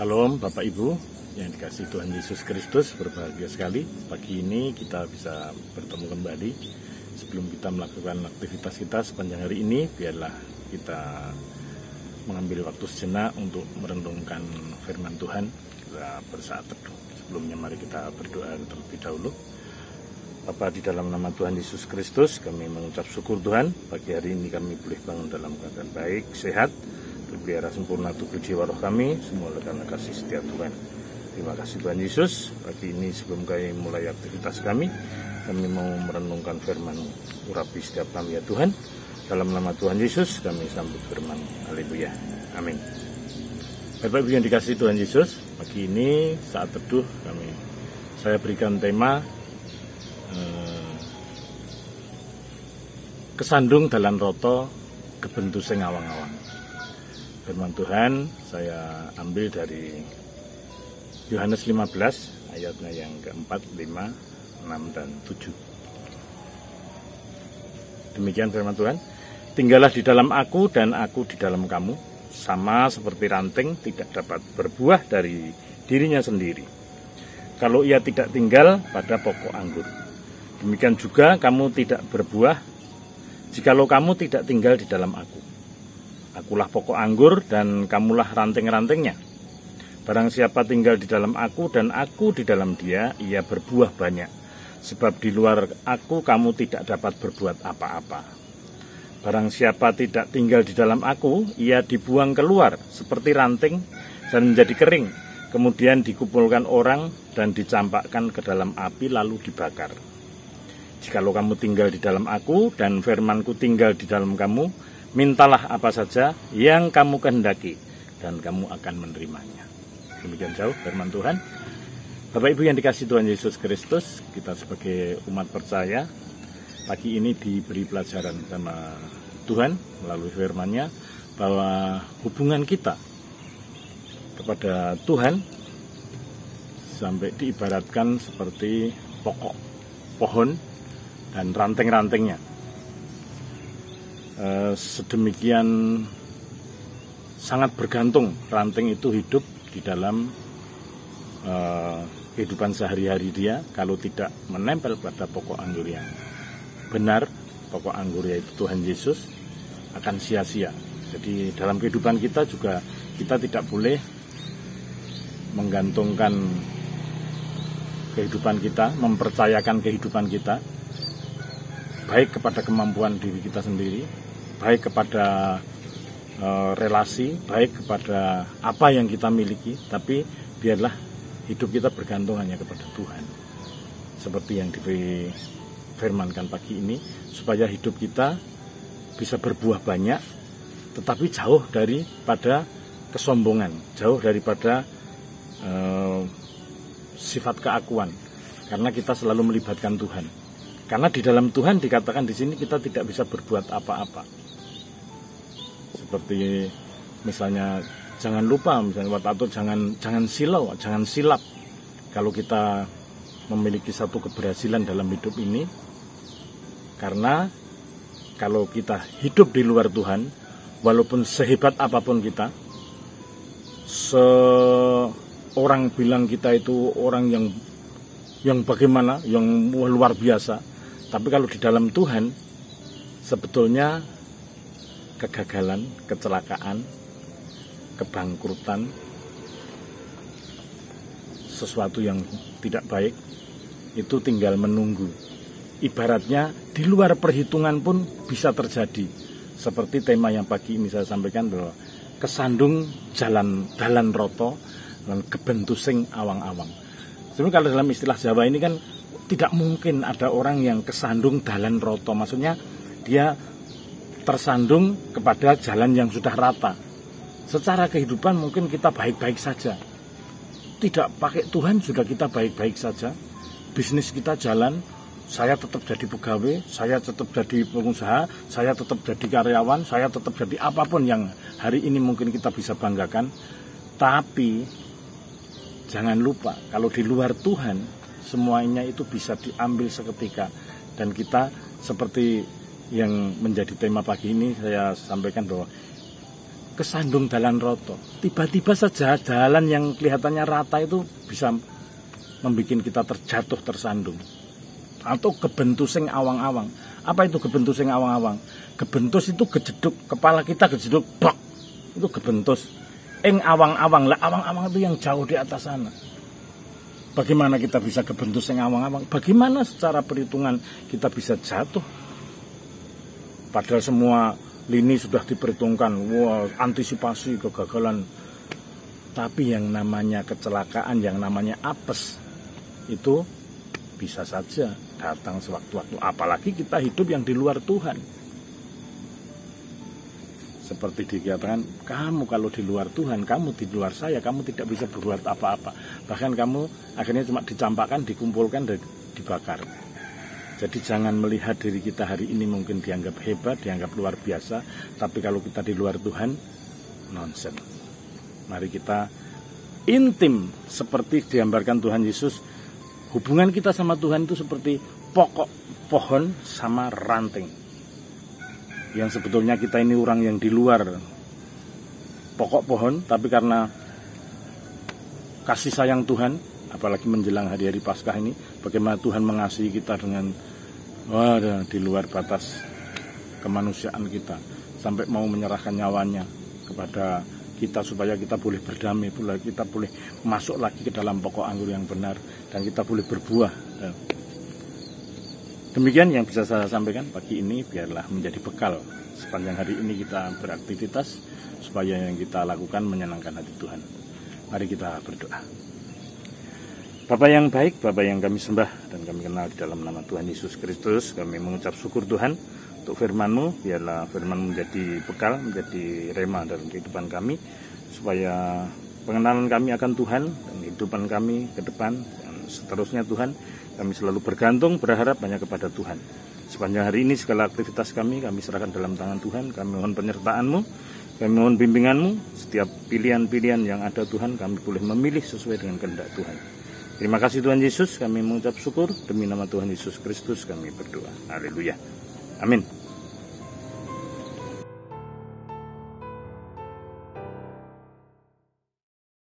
Salam Bapak Ibu yang dikasihi Tuhan Yesus Kristus, berbahagia sekali pagi ini kita bisa bertemu kembali. Sebelum kita melakukan aktivitas kita sepanjang hari ini, biarlah kita mengambil waktu sejenak untuk merenungkan firman Tuhan. Kita bersaat teduh. Sebelumnya mari kita berdoa terlebih dahulu. Bapa, di dalam nama Tuhan Yesus Kristus, kami mengucap syukur Tuhan, pagi hari ini kami boleh bangun dalam keadaan baik, sehat, terpelihara sempurna tubuh jiwa roh kami, semua karena kasih setia Tuhan. Terima kasih Tuhan Yesus. Pagi ini sebelum kami mulai aktivitas kami mau merenungkan firman-Mu. Urapi setiap kami ya Tuhan. Dalam nama Tuhan Yesus kami sambut firman. Haleluya. Amin. Bapak Ibu yang dikasihi Tuhan Yesus, pagi ini saat teduh saya berikan tema kesandung dalan roto kebentu sing awang-awang. Firman Tuhan saya ambil dari Yohanes 15 ayatnya yang keempat, 5, 6, dan 7. Demikian firman Tuhan. Tinggallah di dalam aku dan aku di dalam kamu, sama seperti ranting tidak dapat berbuah dari dirinya sendiri kalau ia tidak tinggal pada pokok anggur. Demikian juga kamu tidak berbuah jikalau kamu tidak tinggal di dalam aku. Akulah pokok anggur dan kamulah ranting-rantingnya. Barang siapa tinggal di dalam aku dan aku di dalam dia, ia berbuah banyak. Sebab di luar aku kamu tidak dapat berbuat apa-apa. Barang siapa tidak tinggal di dalam aku, ia dibuang keluar seperti ranting dan menjadi kering. Kemudian dikumpulkan orang dan dicampakkan ke dalam api lalu dibakar. Jikalau kamu tinggal di dalam aku dan firmanku tinggal di dalam kamu, mintalah apa saja yang kamu kehendaki dan kamu akan menerimanya. Demikian jauh firman Tuhan. Bapak Ibu yang dikasihi Tuhan Yesus Kristus, kita sebagai umat percaya pagi ini diberi pelajaran sama Tuhan melalui firman-Nya bahwa hubungan kita kepada Tuhan sampai diibaratkan seperti pokok pohon dan ranting-rantingnya. Sedemikian sangat bergantung ranting itu hidup di dalam kehidupan sehari-hari dia. Kalau tidak menempel pada pokok anggur yang benar, pokok anggur yaitu Tuhan Yesus, akan sia-sia. Jadi dalam kehidupan kita juga kita tidak boleh menggantungkan kehidupan kita, mempercayakan kehidupan kita baik kepada kemampuan diri kita sendiri, baik kepada relasi, baik kepada apa yang kita miliki, tapi biarlah hidup kita bergantung hanya kepada Tuhan. Seperti yang difirmankan pagi ini, supaya hidup kita bisa berbuah banyak, tetapi jauh daripada kesombongan, jauh daripada sifat keakuan, karena kita selalu melibatkan Tuhan. Karena di dalam Tuhan dikatakan di sini kita tidak bisa berbuat apa-apa. Seperti misalnya jangan lupa, misalnya atau jangan silau, jangan silap. Kalau kita memiliki satu keberhasilan dalam hidup ini, karena kalau kita hidup di luar Tuhan, walaupun sehebat apapun kita, orang bilang kita itu orang yang bagaimana, yang luar biasa, tapi kalau di dalam Tuhan sebetulnya kegagalan, kecelakaan, kebangkrutan, sesuatu yang tidak baik itu tinggal menunggu. Ibaratnya di luar perhitungan pun bisa terjadi. Seperti tema yang pagi ini saya sampaikan bahwa kesandung dalan roto dan kebentu sing awang-awang. Sebenarnya kalau dalam istilah Jawa ini kan tidak mungkin ada orang yang kesandung dalan roto. Maksudnya dia tersandung kepada jalan yang sudah rata. Secara kehidupan mungkin kita baik-baik saja. Tidak pakai Tuhan sudah kita baik-baik saja. Bisnis kita jalan, saya tetap jadi pegawai, saya tetap jadi pengusaha, saya tetap jadi karyawan, saya tetap jadi apapun yang hari ini mungkin kita bisa banggakan. Tapi jangan lupa, kalau di luar Tuhan, semuanya itu bisa diambil seketika. Dan kita seperti yang menjadi tema pagi ini, saya sampaikan bahwa kesandung dalan roto. Tiba-tiba saja jalan yang kelihatannya rata itu bisa membuat kita terjatuh, tersandung. Atau kebentus sing awang-awang. Apa itu kebentus sing awang-awang? Kebentus itu gejeduk, kepala kita gejeduk, bak. Itu kebentus. Ing awang-awang, lah awang-awang itu yang jauh di atas sana. Bagaimana kita bisa kebentus sing awang-awang? Bagaimana secara perhitungan kita bisa jatuh? Padahal semua lini sudah diperhitungkan, wah, antisipasi kegagalan. Tapi yang namanya kecelakaan, yang namanya apes, itu bisa saja datang sewaktu-waktu. Apalagi kita hidup yang di luar Tuhan. Seperti dikatakan, kamu kalau di luar Tuhan, kamu di luar saya, kamu tidak bisa berbuat apa-apa. Bahkan kamu akhirnya cuma dicampakkan, dikumpulkan, dan dibakar. Jadi jangan melihat diri kita hari ini mungkin dianggap hebat, dianggap luar biasa. Tapi kalau kita di luar Tuhan, nonsen. Mari kita intim seperti digambarkan Tuhan Yesus. Hubungan kita sama Tuhan itu seperti pokok pohon sama ranting. Yang sebetulnya kita ini orang yang di luar pokok pohon, tapi karena kasih sayang Tuhan, apalagi menjelang hari-hari Paskah ini, bagaimana Tuhan mengasihi kita dengan di luar batas kemanusiaan kita, sampai mau menyerahkan nyawanya kepada kita supaya kita boleh berdamai, kita boleh masuk lagi ke dalam pokok anggur yang benar, dan kita boleh berbuah. Demikian yang bisa saya sampaikan pagi ini, biarlah menjadi bekal sepanjang hari ini kita beraktivitas, supaya yang kita lakukan menyenangkan hati Tuhan. Mari kita berdoa. Bapa yang baik, Bapa yang kami sembah dan kami kenal di dalam nama Tuhan Yesus Kristus, kami mengucap syukur Tuhan untuk firman-Mu. Biarlah firman menjadi bekal, menjadi rema dalam kehidupan kami, supaya pengenalan kami akan Tuhan dan kehidupan kami ke depan dan seterusnya Tuhan, kami selalu bergantung, berharap hanya kepada Tuhan. Sepanjang hari ini segala aktivitas kami serahkan dalam tangan Tuhan. Kami mohon penyertaan-Mu, kami mohon bimbingan-Mu. Setiap pilihan-pilihan yang ada Tuhan, kami boleh memilih sesuai dengan kehendak Tuhan. Terima kasih Tuhan Yesus, kami mengucap syukur demi nama Tuhan Yesus Kristus kami berdoa. Haleluya. Amin.